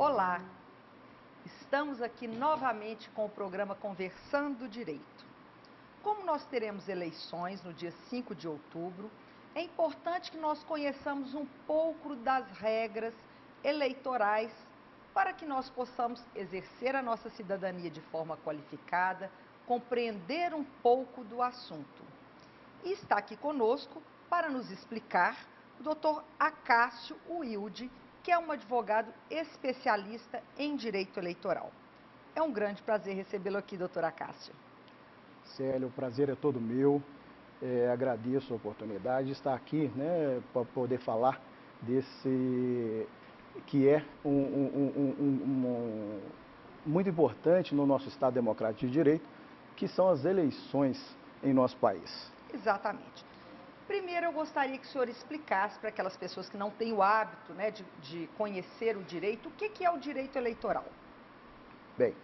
Olá, estamos aqui novamente com o programa Conversando Direito. Como nós teremos eleições no dia 5 de outubro, é importante que nós conheçamos um pouco das regras eleitorais para que nós possamos exercer a nossa cidadania de forma qualificada, compreender um pouco do assunto. E está aqui conosco para nos explicar o Dr. Acácio Wilde, que é um advogado especialista em direito eleitoral. É um grande prazer recebê-lo aqui, doutor Acácio. Célio, o prazer é todo meu. Agradeço a oportunidade de estar aqui, para poder falar desse que é muito importante no nosso Estado Democrático de Direito, que são as eleições em nosso país. Exatamente. Primeiro, eu gostaria que o senhor explicasse para aquelas pessoas que não têm o hábito, de conhecer o direito, o que é o direito eleitoral? Bem,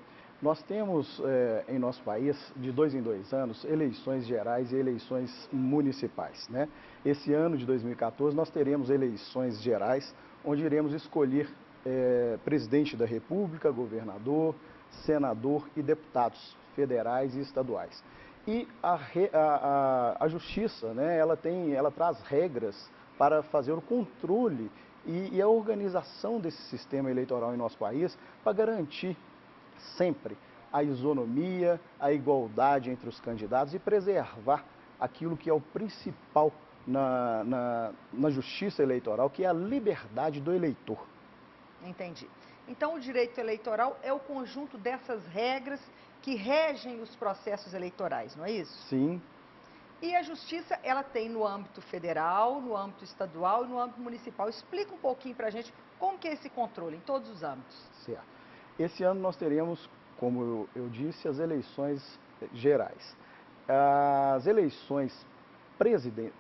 nós temos em nosso país, de 2 em 2 anos, eleições gerais e eleições municipais, né? Esse ano de 2014 nós teremos eleições gerais, onde iremos escolher presidente da República, governador, senador e deputados federais e estaduais. E a Justiça, né, ela traz regras para fazer o controle e a organização desse sistema eleitoral em nosso país para garantir sempre a isonomia, a igualdade entre os candidatos e preservar aquilo que é o principal na justiça eleitoral, que é a liberdade do eleitor. Entendi. Então, o direito eleitoral é o conjunto dessas regras que regem os processos eleitorais, não é isso? Sim. E a justiça, ela tem no âmbito federal, no âmbito estadual e no âmbito municipal. Explica um pouquinho para a gente como que é esse controle em todos os âmbitos. Certo. Esse ano nós teremos, como eu disse, as eleições gerais. As eleições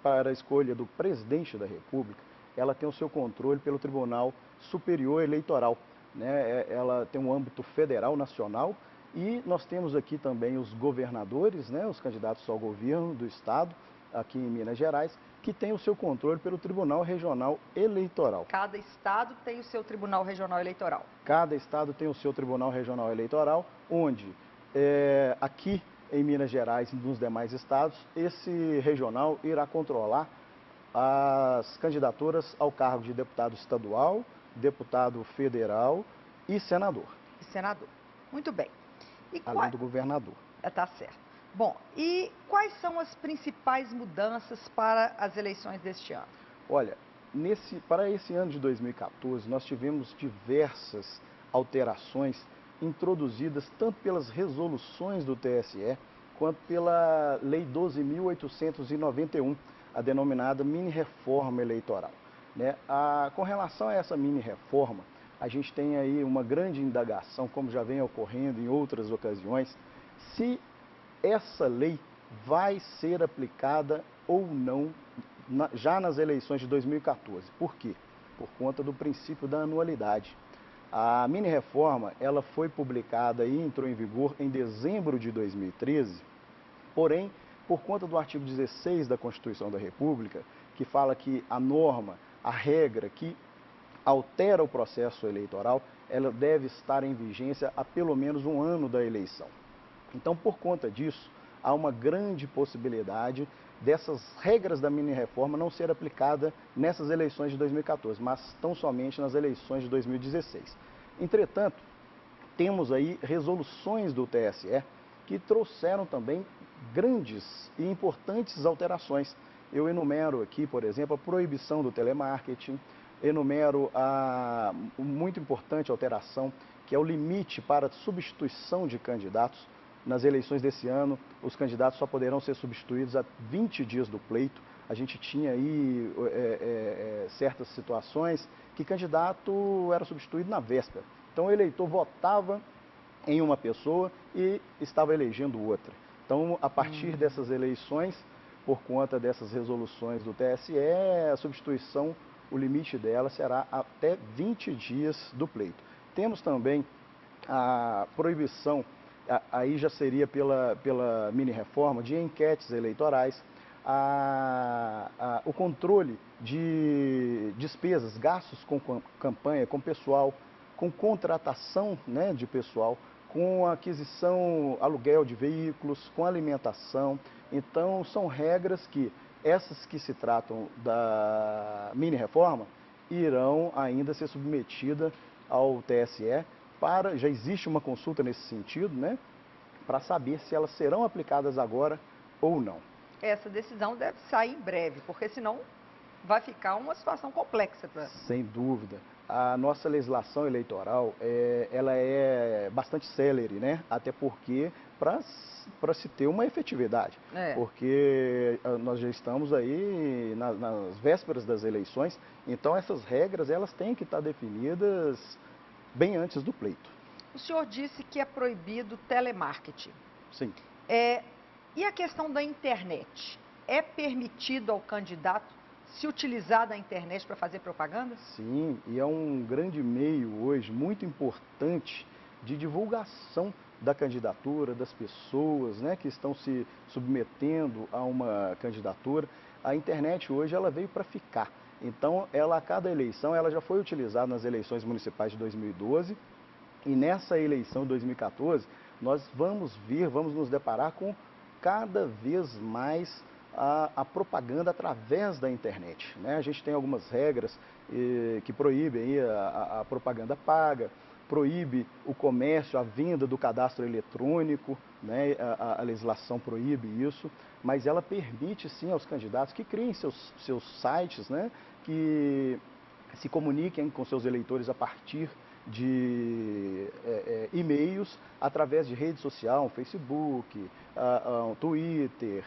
para a escolha do presidente da República, ela tem o seu controle pelo Tribunal Superior Eleitoral, né? Ela tem um âmbito federal, nacional, e nós temos aqui também os governadores, né? Os candidatos ao governo do estado, aqui em Minas Gerais, que tem o seu controle pelo Tribunal Regional Eleitoral. Cada estado tem o seu Tribunal Regional Eleitoral. Cada estado tem o seu Tribunal Regional Eleitoral, onde aqui em Minas Gerais e nos demais estados, esse regional irá controlar as candidaturas ao cargo de deputado estadual, deputado federal e senador. E senador. Muito bem. Além do governador. Tá certo. Bom, e quais são as principais mudanças para as eleições deste ano? Olha, para esse ano de 2014, nós tivemos diversas alterações introduzidas tanto pelas resoluções do TSE, quanto pela Lei 12.891, a denominada mini-reforma eleitoral, né? Com relação a essa mini-reforma, a gente tem aí uma grande indagação, como já vem ocorrendo em outras ocasiões, se essa lei vai ser aplicada ou não já nas eleições de 2014. Por quê? Por conta do princípio da anualidade. A mini-reforma, ela foi publicada e entrou em vigor em dezembro de 2013, porém, por conta do artigo 16 da Constituição da República, que fala que a norma, a regra que altera o processo eleitoral, ela deve estar em vigência há pelo menos um ano da eleição. Então, por conta disso, há uma grande possibilidade dessas regras da mini-reforma não ser aplicada nessas eleições de 2014, mas tão somente nas eleições de 2016. Entretanto, temos aí resoluções do TSE que trouxeram também grandes e importantes alterações. Eu enumero aqui, por exemplo, a proibição do telemarketing, enumero a muito importante alteração, que é o limite para substituição de candidatos. Nas eleições desse ano, os candidatos só poderão ser substituídos a 20 dias do pleito. A gente tinha aí certas situações que candidato era substituído na véspera. Então o eleitor votava em uma pessoa e estava elegendo outra. Então, a partir dessas eleições, por conta dessas resoluções do TSE, a substituição, o limite dela será até 20 dias do pleito. Temos também a proibição, aí já seria pela mini-reforma, de enquetes eleitorais, o controle de despesas, gastos com campanha, com pessoal, com contratação, né, de pessoal, com aquisição, aluguel de veículos, com alimentação. Então, são regras que, essas que se tratam da mini-reforma, irão ainda ser submetidas ao TSE, já existe uma consulta nesse sentido, né, para saber se elas serão aplicadas agora ou não. Essa decisão deve sair em breve, porque senão vai ficar uma situação complexa. Sem dúvida. A nossa legislação eleitoral, ela é bastante célere, né? Até porque para se ter uma efetividade. Porque nós já estamos aí nas vésperas das eleições, então essas regras elas têm que estar definidas bem antes do pleito. O senhor disse que é proibido telemarketing. Sim. E a questão da internet? É permitido ao candidato se utilizar da internet para fazer propaganda? Sim, e é um grande meio hoje, muito importante, de divulgação da candidatura, das pessoas, né, que estão se submetendo a uma candidatura. A internet hoje ela veio para ficar. Então, a cada eleição, ela já foi utilizada nas eleições municipais de 2012, e nessa eleição de 2014, nós vamos nos deparar com cada vez mais a propaganda através da internet, né? A gente tem algumas regras que proíbem a propaganda paga, proíbe o comércio, a venda do cadastro eletrônico, né? A legislação proíbe isso, mas ela permite sim aos candidatos que criem seus sites, né? Que se comuniquem com seus eleitores a partir de e-mails, através de rede social, Facebook, Twitter,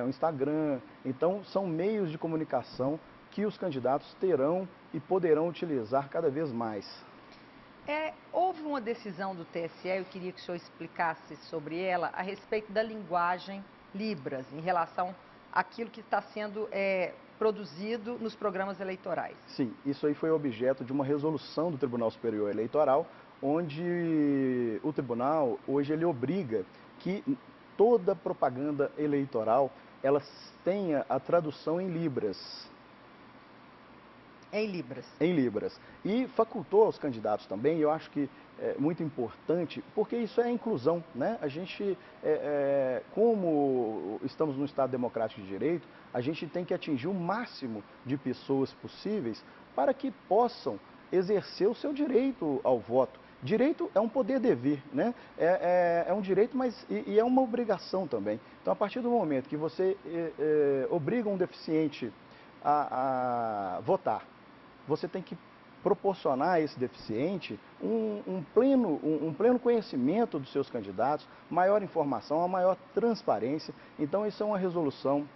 o Instagram. Então, são meios de comunicação que os candidatos terão e poderão utilizar cada vez mais. Houve uma decisão do TSE, eu queria que o senhor explicasse sobre ela, a respeito da linguagem Libras, em relação àquilo que está sendo produzido nos programas eleitorais. Sim, isso aí foi objeto de uma resolução do Tribunal Superior Eleitoral, onde o tribunal, hoje, ele obriga que toda propaganda eleitoral, ela tenha a tradução em Libras. Em Libras. Em Libras. E facultou aos candidatos também, eu acho que é muito importante, porque isso é inclusão, né? A gente, como estamos num Estado democrático de direito, a gente tem que atingir o máximo de pessoas possíveis para que possam exercer o seu direito ao voto. Direito é um poder-dever, né? É um direito, mas e é uma obrigação também. Então, a partir do momento que você obriga um deficiente a votar, você tem que proporcionar a esse deficiente um pleno conhecimento dos seus candidatos, maior informação, uma maior transparência. Então, isso é uma resolução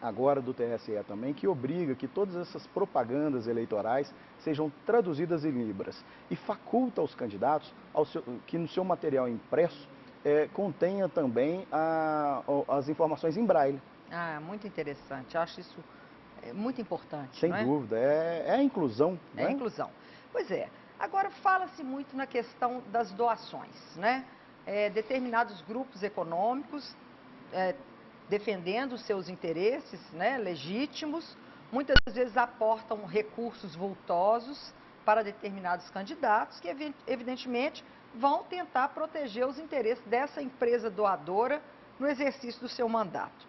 agora do TSE também, que obriga que todas essas propagandas eleitorais sejam traduzidas em Libras e faculta aos candidatos que no seu material impresso contenha também as informações em braille. Muito interessante. Acho isso muito importante. Sem dúvida, é a inclusão. É a inclusão. Pois é. Agora, fala-se muito na questão das doações, né? Determinados grupos econômicos defendendo os seus interesses, né, legítimos, muitas vezes aportam recursos vultosos para determinados candidatos que, evidentemente, vão tentar proteger os interesses dessa empresa doadora no exercício do seu mandato.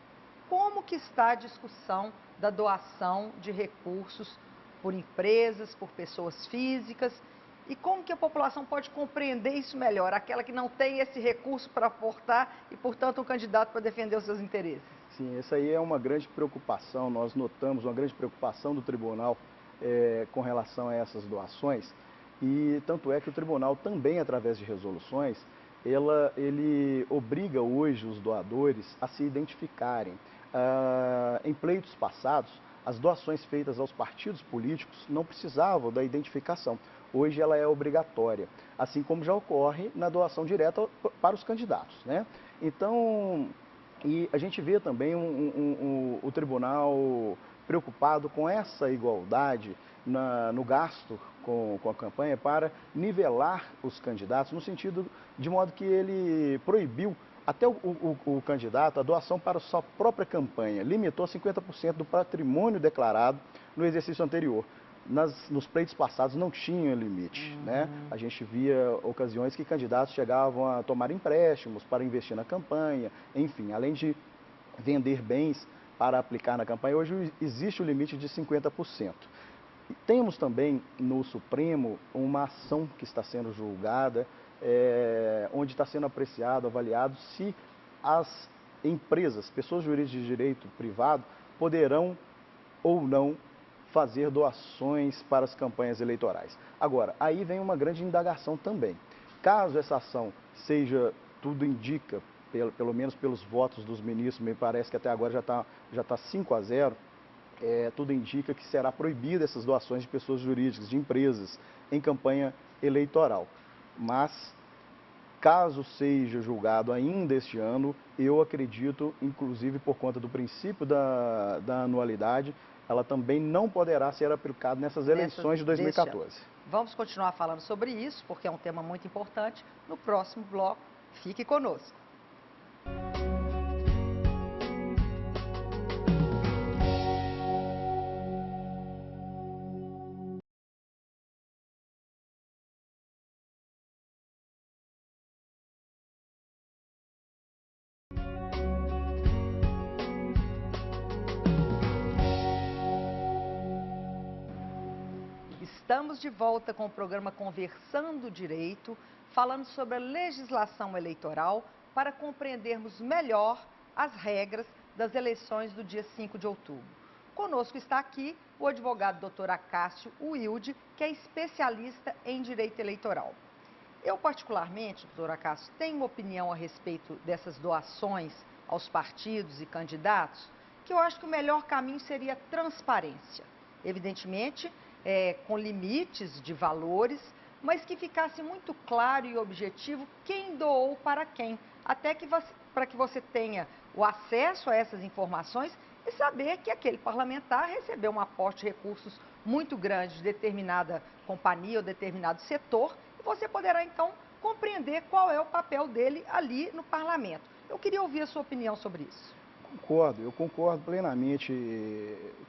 Como que está a discussão da doação de recursos por empresas, por pessoas físicas, e como que a população pode compreender isso melhor, aquela que não tem esse recurso para aportar e, portanto, um candidato para defender os seus interesses? Sim, essa aí é uma grande preocupação, nós notamos uma grande preocupação do tribunal com relação a essas doações, e tanto é que o tribunal também, através de resoluções, ele obriga hoje os doadores a se identificarem. Em pleitos passados, as doações feitas aos partidos políticos não precisavam da identificação. Hoje ela é obrigatória, assim como já ocorre na doação direta para os candidatos, né? Então, e a gente vê também o tribunal preocupado com essa igualdade no gasto com a campanha para nivelar os candidatos, no sentido de modo que ele proibiu até o candidato a doação para sua própria campanha, limitou a 50% do patrimônio declarado no exercício anterior. nos pleitos passados não tinha limite, né? A gente via ocasiões que candidatos chegavam a tomar empréstimos para investir na campanha, enfim, além de vender bens para aplicar na campanha, hoje existe o limite de 50%. E temos também no Supremo uma ação que está sendo julgada, onde está sendo apreciado, avaliado se as empresas, pessoas jurídicas de direito privado, poderão ou não fazer doações para as campanhas eleitorais. Agora, aí vem uma grande indagação também. Caso essa ação seja, tudo indica, pelo menos pelos votos dos ministros, me parece que até agora já está 5-0, tudo indica que será proibida essas doações de pessoas jurídicas, de empresas, em campanha eleitoral. Mas, caso seja julgado ainda este ano, eu acredito, inclusive por conta do princípio da anualidade, ela também não poderá ser aplicada nessas eleições de 2014. Vamos continuar falando sobre isso, porque é um tema muito importante. No próximo bloco, fique conosco. Estamos de volta com o programa Conversando Direito, falando sobre a legislação eleitoral para compreendermos melhor as regras das eleições do dia 5 de outubro. Conosco está aqui o advogado Dr. Acácio Wilde, que é especialista em direito eleitoral. Eu, particularmente, doutor Acácio, tenho uma opinião a respeito dessas doações aos partidos e candidatos, que eu acho que o melhor caminho seria a transparência. Evidentemente, com limites de valores, mas que ficasse muito claro e objetivo quem doou para quem, até que para que você tenha o acesso a essas informações e saber que aquele parlamentar recebeu um aporte de recursos muito grande de determinada companhia ou determinado setor, e você poderá então compreender qual é o papel dele ali no parlamento. Eu queria ouvir a sua opinião sobre isso. Eu concordo plenamente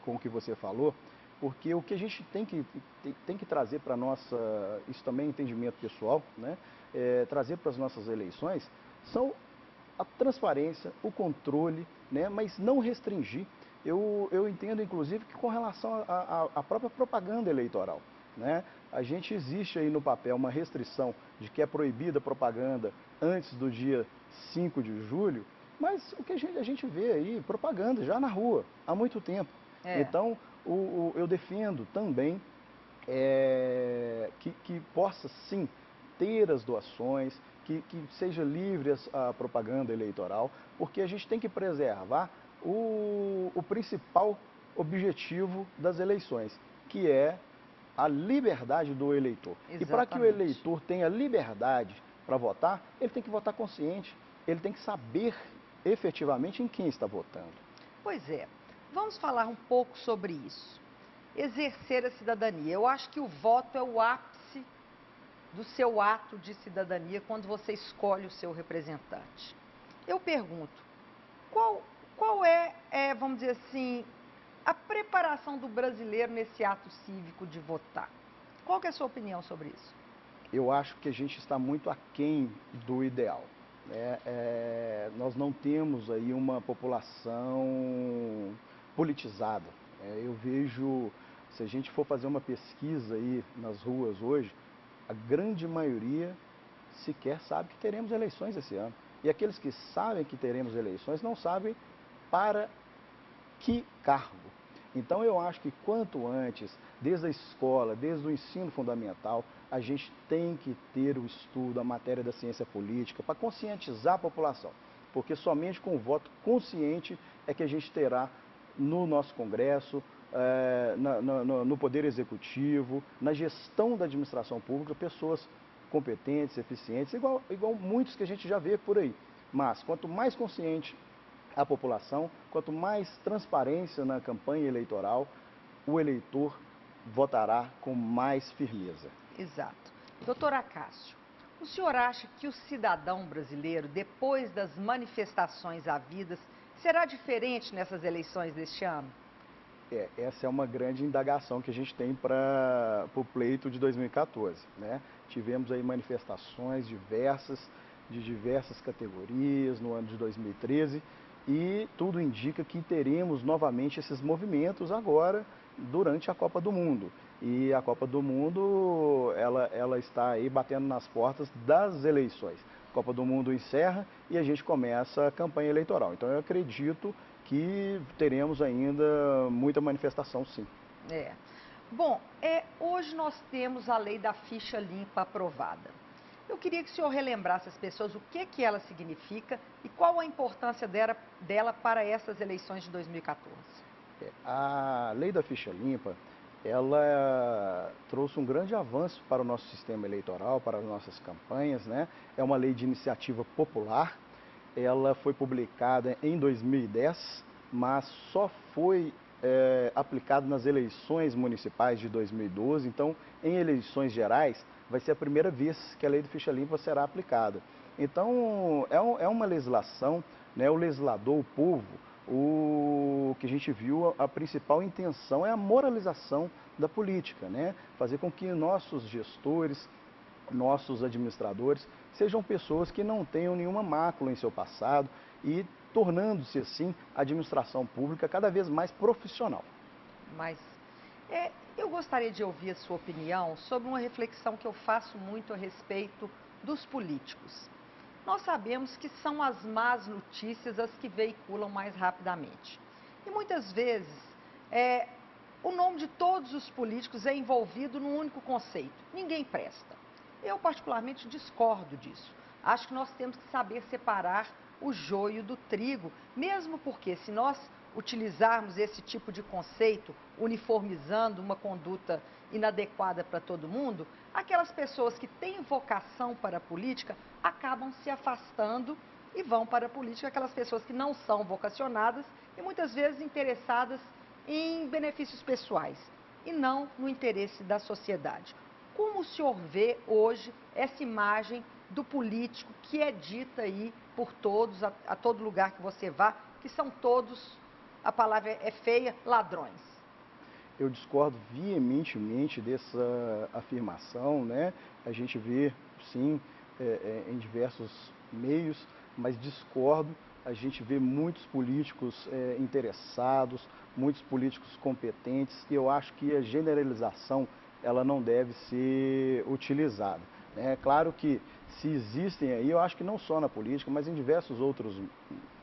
com o que você falou, porque o que a gente tem que trazer para a nossa, isso também é entendimento pessoal, né? Trazer para as nossas eleições, são a transparência, o controle, né? Mas não restringir. Eu entendo, inclusive, que com relação à própria propaganda eleitoral, né? A gente existe aí no papel uma restrição de que é proibida a propaganda antes do dia 5 de julho, mas o que a gente vê aí, propaganda já na rua, há muito tempo. Então, eu defendo também que possa, sim, ter as doações, que seja livre a propaganda eleitoral, porque a gente tem que preservar o principal objetivo das eleições, que é a liberdade do eleitor. Exatamente. E para que o eleitor tenha liberdade para votar, ele tem que votar consciente, ele tem que saber efetivamente em quem está votando. Pois é. Vamos falar um pouco sobre isso. Exercer a cidadania. Eu acho que o voto é o ápice do seu ato de cidadania quando você escolhe o seu representante. Eu pergunto, qual é, vamos dizer assim, a preparação do brasileiro nesse ato cívico de votar? Qual que é a sua opinião sobre isso? Eu acho que a gente está muito aquém do ideal. Nós não temos aí uma população politizada. Eu vejo, se a gente for fazer uma pesquisa aí nas ruas hoje, a grande maioria sequer sabe que teremos eleições esse ano. E aqueles que sabem que teremos eleições não sabem para que cargo. Então eu acho que quanto antes, desde a escola, desde o ensino fundamental, a gente tem que ter o estudo, a matéria da ciência política, para conscientizar a população. Porque somente com o voto consciente é que a gente terá no nosso Congresso, no Poder Executivo, na gestão da administração pública, pessoas competentes, eficientes, igual muitos que a gente já vê por aí. Mas quanto mais consciente a população, quanto mais transparência na campanha eleitoral, o eleitor votará com mais firmeza. Exato. Doutor Acácio, o senhor acha que o cidadão brasileiro, depois das manifestações havidas, será diferente nessas eleições deste ano? Essa é uma grande indagação que a gente tem para o pleito de 2014, né? Tivemos aí manifestações diversas, de diversas categorias no ano de 2013 e tudo indica que teremos novamente esses movimentos agora durante a Copa do Mundo. E a Copa do Mundo, ela está aí batendo nas portas das eleições. A Copa do Mundo encerra e a gente começa a campanha eleitoral. Então eu acredito que teremos ainda muita manifestação, sim. É. Bom, hoje nós temos a lei da ficha limpa aprovada. Eu queria que o senhor relembrasse as pessoas o que ela significa e qual a importância dela para essas eleições de 2014. A lei da ficha limpa, ela trouxe um grande avanço para o nosso sistema eleitoral, para as nossas campanhas, né? É uma lei de iniciativa popular. Ela foi publicada em 2010, mas só foi aplicada nas eleições municipais de 2012. Então, em eleições gerais, vai ser a primeira vez que a lei de ficha limpa será aplicada. Então, é uma legislação, né? O legislador, o povo, o que a gente viu, a principal intenção é a moralização da política, né? Fazer com que nossos gestores, nossos administradores, sejam pessoas que não tenham nenhuma mácula em seu passado e tornando-se assim a administração pública cada vez mais profissional. Mas eu gostaria de ouvir a sua opinião sobre uma reflexão que eu faço muito a respeito dos políticos. Nós sabemos que são as más notícias as que veiculam mais rapidamente. E muitas vezes, o nome de todos os políticos é envolvido num único conceito: ninguém presta. Eu, particularmente, discordo disso. Acho que nós temos que saber separar o joio do trigo, mesmo porque, se nós utilizarmos esse tipo de conceito, uniformizando uma conduta inadequada para todo mundo, aquelas pessoas que têm vocação para a política acabam se afastando e vão para a política, aquelas pessoas que não são vocacionadas e muitas vezes interessadas em benefícios pessoais e não no interesse da sociedade. Como o senhor vê hoje essa imagem do político que é dita aí por todos, a todo lugar que você vá, que são todos, a palavra é feia, ladrões? Eu discordo veementemente dessa afirmação, né? A gente vê, sim, em diversos meios, mas discordo. A gente vê muitos políticos interessados, muitos políticos competentes, e eu acho que a generalização ela não deve ser utilizada. É claro que se existem aí, eu acho que não só na política, mas em diversos outros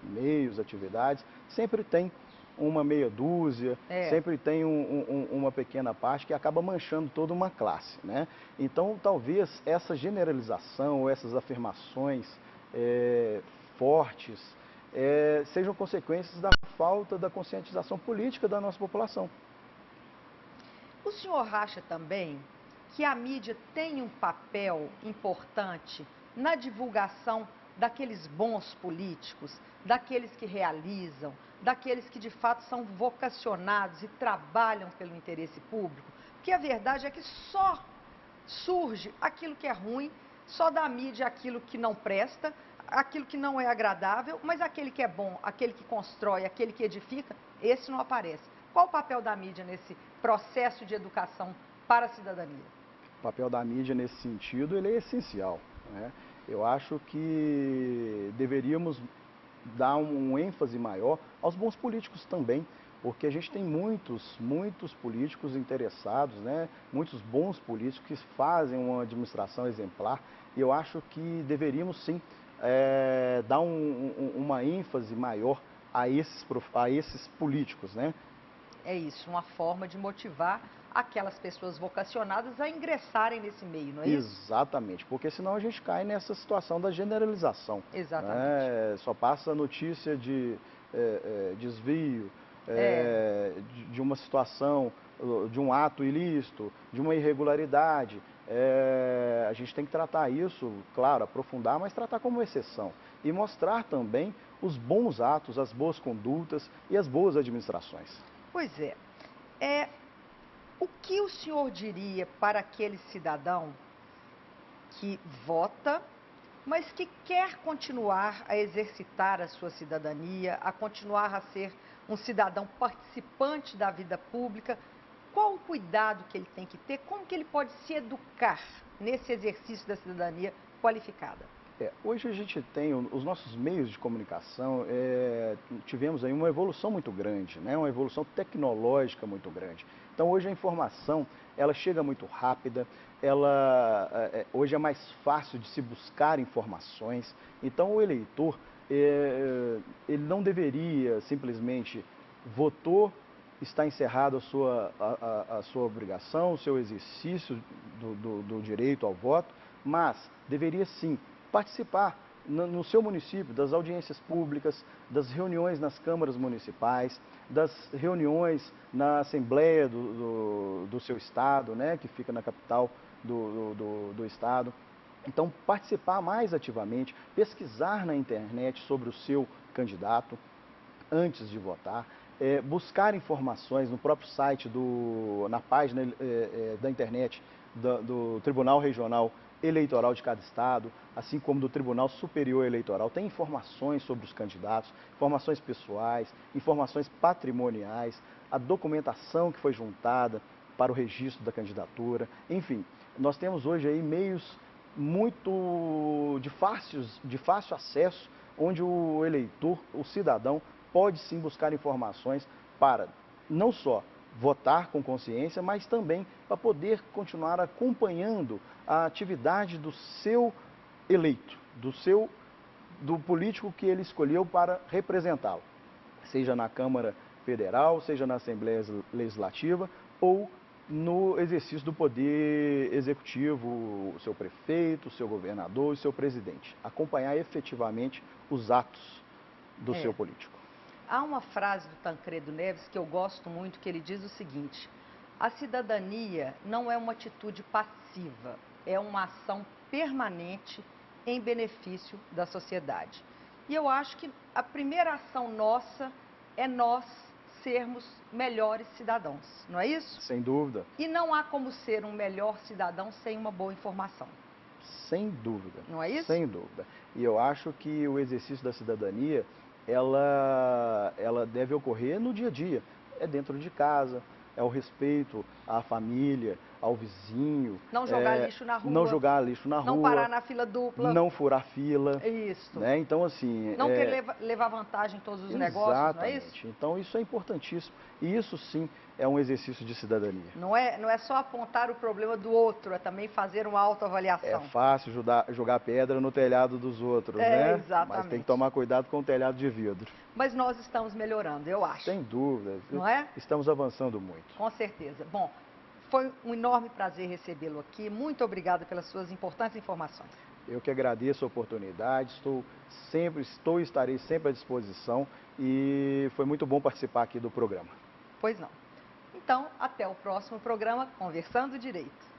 meios, atividades, sempre tem uma meia dúzia, sempre tem uma pequena parte que acaba manchando toda uma classe, né? Então, talvez essa generalização, essas afirmações fortes, sejam consequências da falta da conscientização política da nossa população. O senhor acha também que a mídia tem um papel importante na divulgação daqueles bons políticos, daqueles que realizam, daqueles que de fato são vocacionados e trabalham pelo interesse público? Porque a verdade é que só surge aquilo que é ruim, só da mídia aquilo que não presta, aquilo que não é agradável, mas aquele que é bom, aquele que constrói, aquele que edifica, esse não aparece. Qual o papel da mídia nesse processo de educação para a cidadania? O papel da mídia nesse sentido, ele é essencial, né? Eu acho que deveríamos dar um ênfase maior aos bons políticos também, porque a gente tem muitos políticos interessados, né? Muitos bons políticos que fazem uma administração exemplar, e eu acho que deveríamos sim dar uma ênfase maior a esses políticos, né? É isso, uma forma de motivar aquelas pessoas vocacionadas a ingressarem nesse meio, não é isso? Exatamente, porque senão a gente cai nessa situação da generalização, Exatamente. né? Só passa notícia de desvio, de uma situação, de um ato ilícito, de uma irregularidade. A gente tem que tratar isso, claro, aprofundar, mas tratar como exceção. E mostrar também os bons atos, as boas condutas e as boas administrações. Pois é. O que o senhor diria para aquele cidadão que vota, mas que quer continuar a exercitar a sua cidadania, a continuar a ser um cidadão participante da vida pública, qual o cuidado que ele tem que ter, como que ele pode se educar nesse exercício da cidadania qualificada? Hoje a gente tem os nossos meios de comunicação, tivemos aí uma evolução muito grande, né? Uma evolução tecnológica muito grande. Então hoje a informação, ela chega muito rápida, hoje é mais fácil de se buscar informações. Então o eleitor, ele não deveria simplesmente votou, está encerrada a sua obrigação, o seu exercício do direito ao voto, mas deveria sim participar no seu município das audiências públicas, das reuniões nas câmaras municipais, das reuniões na Assembleia do seu estado, né, que fica na capital do estado. Então, participar mais ativamente, pesquisar na internet sobre o seu candidato antes de votar, buscar informações no próprio site, na página da internet do Tribunal Regional Eleitoral de cada estado, assim como do Tribunal Superior Eleitoral. Tem informações sobre os candidatos, informações pessoais, informações patrimoniais, a documentação que foi juntada para o registro da candidatura. Enfim, nós temos hoje aí meios muito de fácil acesso, onde o eleitor, o cidadão, pode sim buscar informações para não só votar com consciência, mas também para poder continuar acompanhando a atividade do seu eleito, do político que ele escolheu para representá-lo, seja na Câmara Federal, seja na Assembleia Legislativa ou no exercício do poder executivo, o seu prefeito, o seu governador e o seu presidente. Acompanhar efetivamente os atos do seu político. Há uma frase do Tancredo Neves que eu gosto muito, que ele diz o seguinte: a cidadania não é uma atitude passiva, é uma ação permanente em benefício da sociedade. E eu acho que a primeira ação nossa é nós sermos melhores cidadãos, não é isso? Sem dúvida. E não há como ser um melhor cidadão sem uma boa informação. Sem dúvida. Não é isso? Sem dúvida. E eu acho que o exercício da cidadania, ela deve ocorrer no dia a dia. É dentro de casa, é o respeito à família, ao vizinho. Não jogar lixo na rua. Não jogar lixo na rua. Não parar na fila dupla. Não furar fila. Isso. Né? Então, assim... Não querer levar vantagem em todos os negócios, não é isso? Então, isso é importantíssimo. E isso, sim, é um exercício de cidadania. Não é só apontar o problema do outro, é também fazer uma autoavaliação. É fácil jogar pedra no telhado dos outros, né? Exatamente. Mas tem que tomar cuidado com o telhado de vidro. Mas nós estamos melhorando, eu acho. Sem dúvida. Não é? Estamos avançando muito. Com certeza. Bom, foi um enorme prazer recebê-lo aqui. Muito obrigada pelas suas importantes informações. Eu que agradeço a oportunidade, estarei sempre à disposição e foi muito bom participar aqui do programa. Pois não. Então, até o próximo programa Conversando Direito.